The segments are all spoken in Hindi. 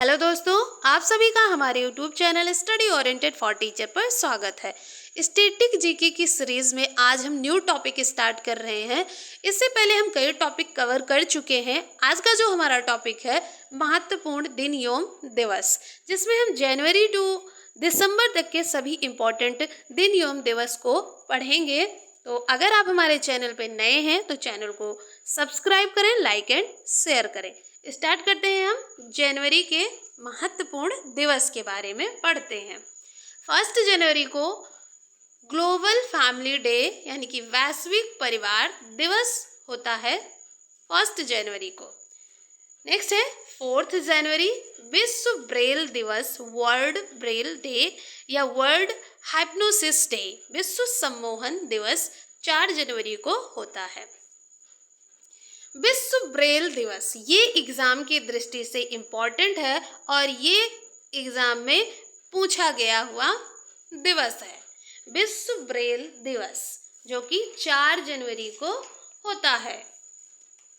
हेलो दोस्तों, आप सभी का हमारे YouTube channel study oriented for teacher पर स्वागत है। स्टैटिक जीके की सीरीज में आज हम न्यू टॉपिक स्टार्ट कर रहे हैं। इससे पहले हम कई टॉपिक कवर कर चुके हैं। आज का जो हमारा टॉपिक है महत्वपूर्ण दिन एवं दिवस, जिसमें हम जनवरी टू दिसंबर तक के सभी इम्पोर्टेंट दिन एवं दिवस को पढ़ेंगे। तो अगर आप हमारे चैनल पर नए हैं तो चैनल को सब्सक्राइब करें, लाइक एंड शेयर करें। स्टार्ट करते हैं। हम जनवरी के महत्वपूर्ण दिवस के बारे में पढ़ते हैं। 1 जनवरी को ग्लोबल फैमिली डे यानी कि वैश्विक परिवार दिवस होता है 1 जनवरी को। नेक्स्ट है 4 जनवरी विश्व ब्रेल दिवस, वर्ल्ड ब्रेल डे या वर्ल्ड हाइप्नोसिस डे, विश्व सम्मोहन दिवस 4 जनवरी को होता है। विश्व ब्रेल दिवस ये एग्जाम की दृष्टि से इम्पॉर्टेंट है और ये एग्जाम में पूछा गया हुआ दिवस है। विश्व ब्रेल दिवस जो कि 4 जनवरी को होता है।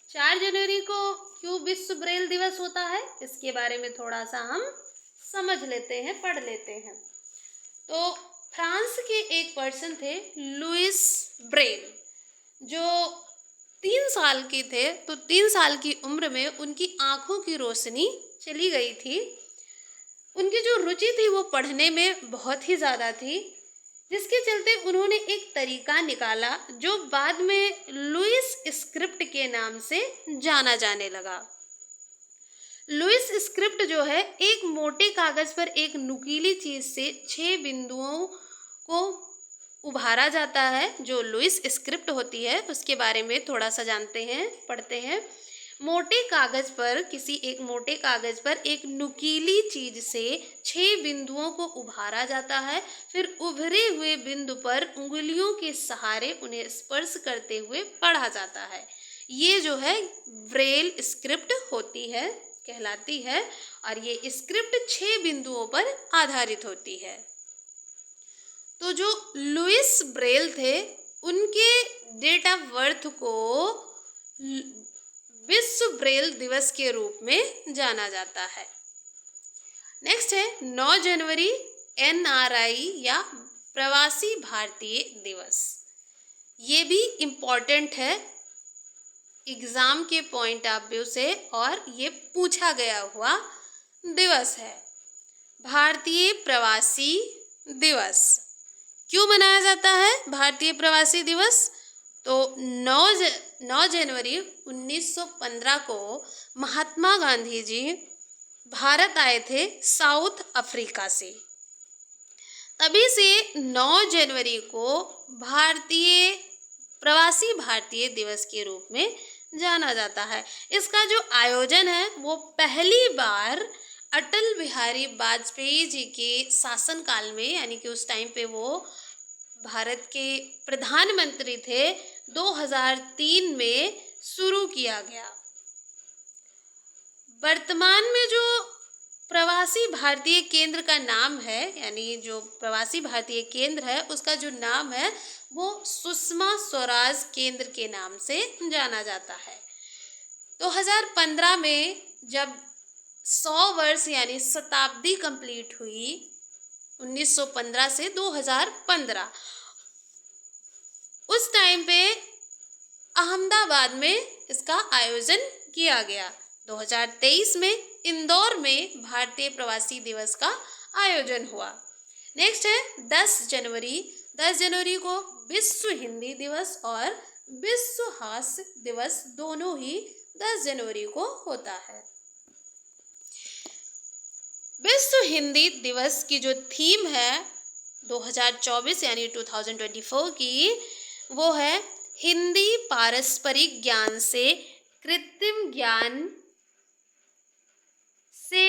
4 जनवरी को क्यों विश्व ब्रेल दिवस होता है, इसके बारे में थोड़ा सा हम समझ लेते हैं, पढ़ लेते हैं। तो फ्रांस के एक पर्सन थे लुइस ब्रेल, जो 3 साल के थे। तो 3 साल की उम्र में उनकी आंखों की रोशनी चली गई थी। उनकी जो रुचि थी वो पढ़ने में बहुत ही ज़्यादा थी, जिसके चलते उन्होंने एक तरीका निकाला जो बाद में लुइस स्क्रिप्ट के नाम से जाना जाने लगा। लुइस स्क्रिप्ट जो है एक मोटे कागज पर एक नुकीली चीज से 6 बिंदुओं को उभारा जाता है। जो लुइस स्क्रिप्ट होती है उसके बारे में थोड़ा सा जानते हैं, पढ़ते हैं। मोटे कागज पर, किसी एक मोटे कागज पर एक नुकीली चीज से 6 बिंदुओं को उभारा जाता है। फिर उभरे हुए बिंदु पर उंगलियों के सहारे उन्हें स्पर्श करते हुए पढ़ा जाता है। ये जो है ब्रेल स्क्रिप्ट होती है, कहलाती है, और ये स्क्रिप्ट 6 बिंदुओं पर आधारित होती है। तो जो लुइस ब्रेल थे उनके डेट ऑफ बर्थ को विश्व ब्रेल दिवस के रूप में जाना जाता है। नेक्स्ट है 9 जनवरी एनआरआई या प्रवासी भारतीय दिवस। ये भी इम्पोर्टेंट है एग्जाम के पॉइंट ऑफ व्यू से और ये पूछा गया हुआ दिवस है। भारतीय प्रवासी दिवस क्यों मनाया जाता है भारतीय प्रवासी दिवस? तो 9 जनवरी 1915 को महात्मा गांधी जी भारत आए थे साउथ अफ्रीका से। तभी से 9 जनवरी को प्रवासी भारतीय दिवस के रूप में जाना जाता है। इसका जो आयोजन है वो पहली बार अटल बिहारी वाजपेयी जी के शासनकाल में, यानी कि उस टाइम पे वो भारत के प्रधानमंत्री थे, 2003 में शुरू किया गया। वर्तमान में जो प्रवासी भारतीय केंद्र का नाम है, यानी जो प्रवासी भारतीय केंद्र है उसका जो नाम है वो सुषमा स्वराज केंद्र के नाम से जाना जाता है। 2015 में जब 100 वर्ष यानी शताब्दी कंप्लीट हुई, 1915 से 2015, उस टाइम पे अहमदाबाद में इसका आयोजन किया गया। 2023 में इंदौर में भारतीय प्रवासी दिवस का आयोजन हुआ। नेक्स्ट है 10 जनवरी। 10 जनवरी को विश्व हिंदी दिवस और विश्व हास्य दिवस दोनों ही 10 जनवरी को होता है। विश्व हिंदी दिवस की जो थीम है 2024 यानी 2024 की, वो है हिंदी पारस्परिक ज्ञान से कृत्रिम ज्ञान से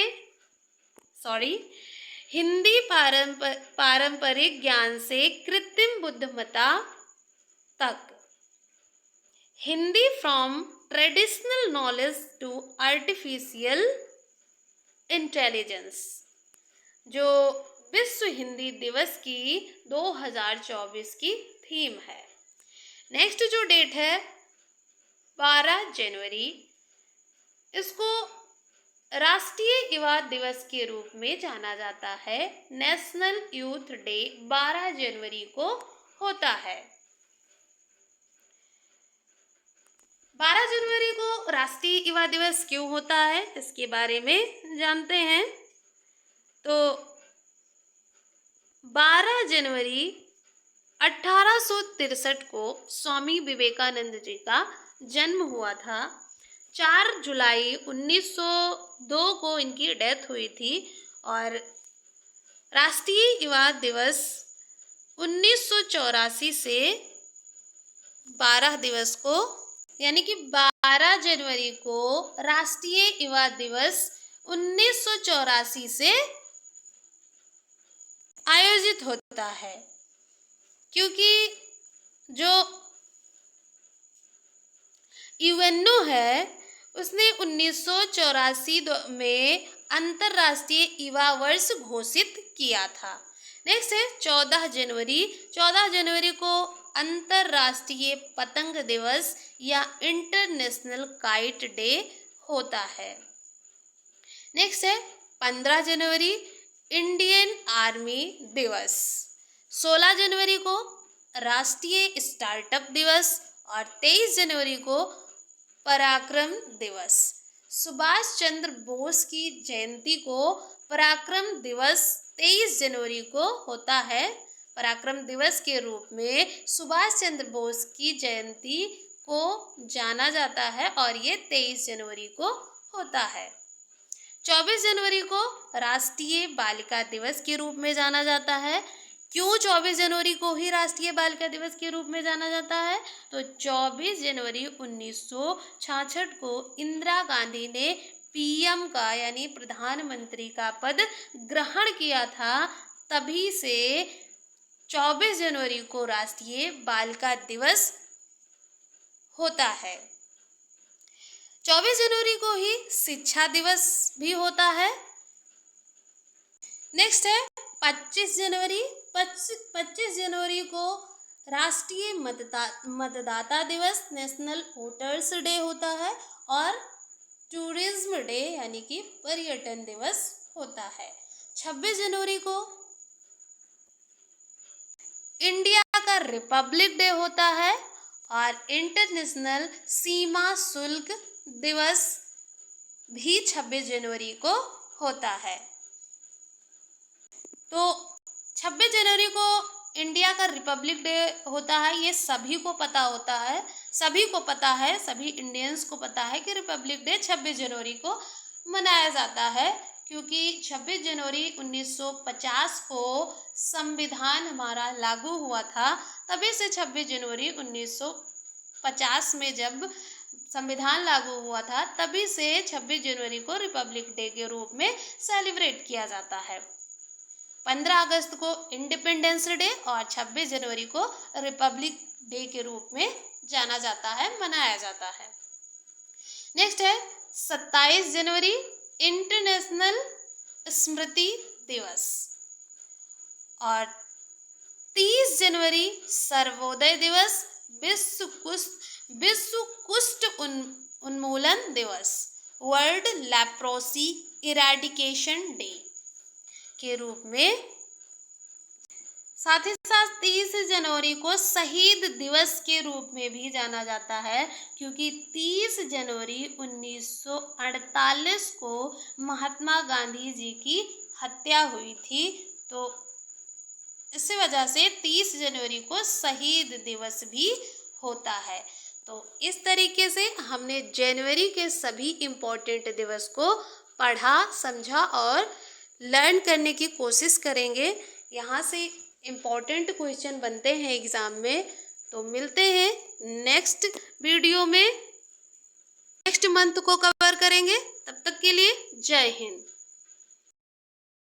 हिंदी पारंपरिक ज्ञान से कृत्रिम बुद्धिमत्ता तक, Hindi from traditional knowledge to artificial intelligence, जो विश्व हिंदी दिवस की 2024 की थीम है। नेक्स्ट जो डेट है 12 जनवरी, इसको राष्ट्रीय युवा दिवस के रूप में जाना जाता है। नेशनल यूथ डे 12 जनवरी को होता है। 12 जनवरी को राष्ट्रीय युवा दिवस क्यों होता है, इसके बारे में जानते हैं। तो 12 जनवरी 1863 को स्वामी विवेकानंद जी का जन्म हुआ था। 4 जुलाई 1902 को इनकी डेथ हुई थी और राष्ट्रीय युवा दिवस 1984 से 12 दिवस को, यानी कि 12 जनवरी को राष्ट्रीय युवा दिवस 1984 से आयोजित होता है, क्योंकि जो यूएनओ है उसने 1984 में अंतर्राष्ट्रीय युवा वर्ष घोषित किया था। नेक्स्ट है 14 जनवरी। 14 जनवरी को अंतर्राष्ट्रीय पतंग दिवस या इंटरनेशनल काइट डे होता है। नेक्स्ट है 15 जनवरी इंडियन आर्मी दिवस। 16 जनवरी को राष्ट्रीय स्टार्टअप दिवस और 23 जनवरी को पराक्रम दिवस। सुभाष चंद्र बोस की जयंती को पराक्रम दिवस 23 जनवरी को होता है। पराक्रम दिवस के रूप में सुभाष चंद्र बोस की जयंती को जाना जाता है और ये 23 जनवरी को होता है। 24 जनवरी को राष्ट्रीय बालिका दिवस के रूप में जाना जाता है। क्यों 24 जनवरी को ही राष्ट्रीय बालिका दिवस के रूप में जाना जाता है? तो 24 जनवरी 1966 को इंदिरा गांधी ने पीएम का यानी प्रधानमंत्री का पद ग्रहण किया था, तभी से 24 जनवरी को राष्ट्रीय बालिका दिवस होता है। 24 जनवरी को ही शिक्षा दिवस भी होता है। नेक्स्ट है 25 जनवरी। 25 जनवरी को राष्ट्रीय मतदाता दिवस नेशनल वोटर्स डे होता है और टूरिज्म डे यानी कि पर्यटन दिवस होता है। 26 जनवरी को इंडिया का रिपब्लिक डे होता है और इंटरनेशनल सीमा शुल्क दिवस भी 26 जनवरी को होता है। तो 26 जनवरी को इंडिया का रिपब्लिक डे होता है, ये सभी को पता होता है, सभी को पता है, सभी इंडियंस को पता है कि रिपब्लिक डे 26 जनवरी को मनाया जाता है, क्योंकि 26 जनवरी 1950 को संविधान हमारा लागू हुआ था। तभी से 26 जनवरी 1950 में जब संविधान लागू हुआ था, तभी से 26 जनवरी को रिपब्लिक डे के रूप में सेलिब्रेट किया जाता है। 15 अगस्त को इंडिपेंडेंस डे और 26 जनवरी को रिपब्लिक डे के रूप में जाना जाता है, मनाया जाता है। नेक्स्ट है 27 जनवरी इंटरनेशनल स्मृति दिवस और 30 जनवरी सर्वोदय दिवस, विश्व कुष्ठ उन्मूलन दिवस, वर्ल्ड लेप्रोसी इरेडिकेशन डे के रूप में। साथ ही साथ 30 जनवरी को शहीद दिवस के रूप में भी जाना जाता है, क्योंकि 30 जनवरी 1948 को महात्मा गांधी जी की हत्या हुई थी, तो इसी वजह से 30 जनवरी को शहीद दिवस भी होता है। तो इस तरीके से हमने जनवरी के सभी इम्पोर्टेंट दिवस को पढ़ा, समझा और लर्न करने की कोशिश करेंगे। यहाँ से इम्पॉर्टेंट क्वेश्चन बनते हैं एग्ज़ाम में। तो मिलते हैं नेक्स्ट वीडियो में, नेक्स्ट मंथ को कवर करेंगे। तब तक के लिए जय हिंद।